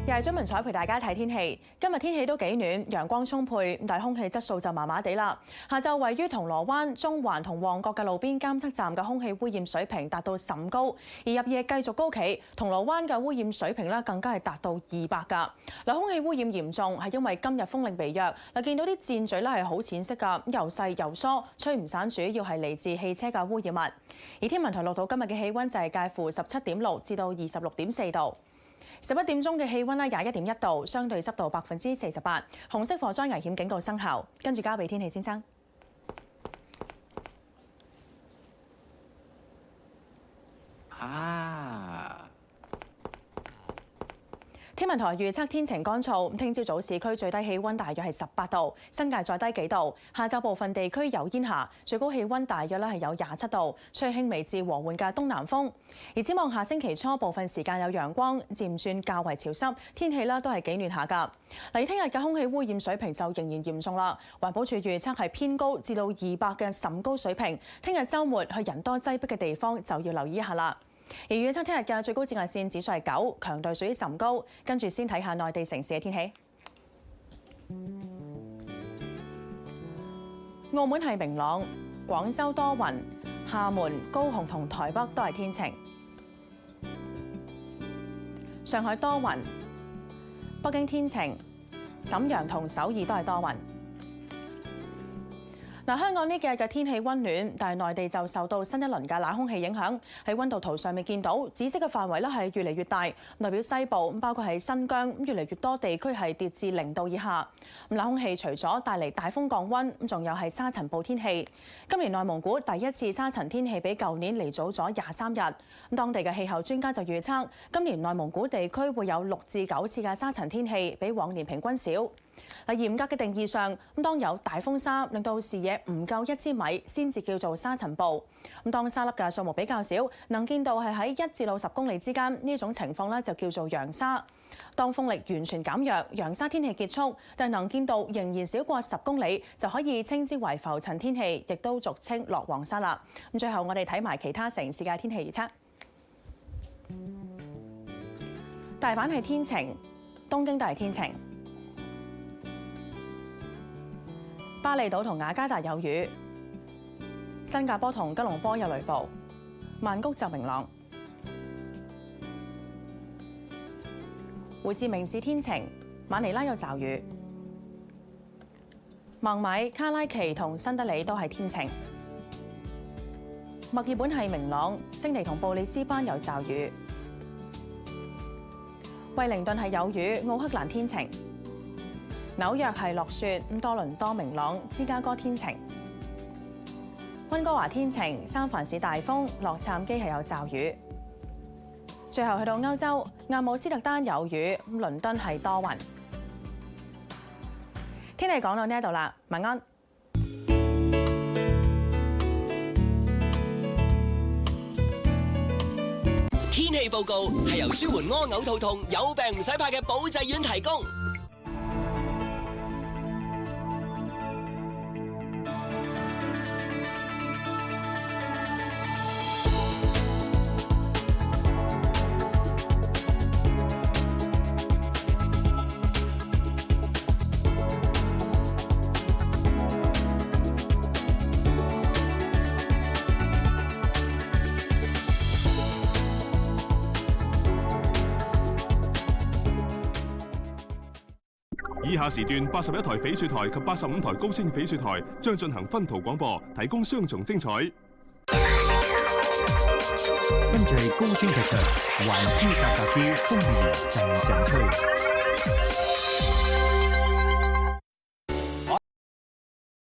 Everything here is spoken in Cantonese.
又係張文彩陪大家睇天氣。今日天氣都幾暖，陽光充沛，但係空氣質素就麻麻地啦。下晝位於銅鑼灣、中環同旺角嘅路邊監測站嘅空氣污染水平達到甚高，而入夜繼續高企，銅鑼灣嘅污染水平咧更加係達到200㗎。嗱，空氣污染嚴重係因為今日風力微弱。嗱，見到啲箭嘴咧係好淺色㗎，又細又疏，吹唔散，主要係嚟自汽車嘅污染物。而天文台錄到今日嘅氣温就係介乎17.6至到26.4度。11點鐘嘅氣温咧21.1度，相對濕度48%，紅色火災危險警告生效。跟住交俾天氣先生。天文台預測天晴乾燥，聽朝早市區最低氣温大約係18度，新界再低幾度。下晝部分地區有煙霞，最高氣温大約係有27度，吹輕微至和緩嘅東南風。而展望下星期初部分時間有陽光，漸轉較為潮濕，天氣都係幾暖下㗎。嚟聽日嘅空氣污染水平就仍然嚴重啦。環保署預測係偏高至到200嘅甚高水平。聽日週末去人多擠迫嘅地方就要留意一下啦。而預測聽日嘅最高紫外線指數係9，強度屬於甚高。跟住先睇下內地城市嘅天氣。澳門係明朗，廣州多雲，廈門、高雄同台北都係天晴。上海多雲，北京天晴，瀋陽同首爾都係多雲。香港呢幾日嘅天氣温暖，但係內地就受到新一輪嘅冷空氣影響。喺温度圖上面見到紫色嘅範圍咧係越嚟越大，代表西部包括係新疆越嚟越多地區係跌至0度以下。冷空氣除咗帶嚟大風降温，仲有係沙塵暴天氣。今年內蒙古第一次沙塵天氣比舊年嚟早咗23日。當地嘅氣候專家就預測，今年內蒙古地區會有6至9次嘅沙塵天氣，比往年平均少。嚴格嘅定義上，當有大風沙令到視野唔夠1千米，先至叫做沙塵暴。當沙粒嘅數目比較少，能見度係喺1至到10公里之間，呢種情況咧就叫做揚沙。當風力完全減弱，揚沙天氣結束，但能見度仍然少過10公里，就可以稱之為浮塵天氣，亦都俗稱落黃沙啦。最後我哋睇埋其他城市嘅天氣預測。大阪係天晴，東京都係天晴。巴厘島同雅加達有雨，新加坡同吉隆坡有雷暴，曼谷就明朗。胡志明市天晴，馬尼拉有驟雨。孟買、卡拉奇同新德里都係天晴。墨爾本係明朗，悉尼同布里斯班有驟雨。惠靈頓係有雨，奧克蘭天晴。紐約係落雪，多倫多明朗，芝加哥天晴。溫哥華天晴，三藩市大風，洛杉磯係有驟雨。最後去到歐洲，阿姆斯特丹有雨，倫敦係多雲。天氣講到呢一度啦，晚安。天氣報告係由舒緩屙嘔肚痛、有病唔使怕嘅保濟丸提供。以下時段81台翡翠台及85台高清翡翠台將進行分途廣播，提供雙重精彩。跟住係高清劇場，還珠格格之風雨陣陣吹。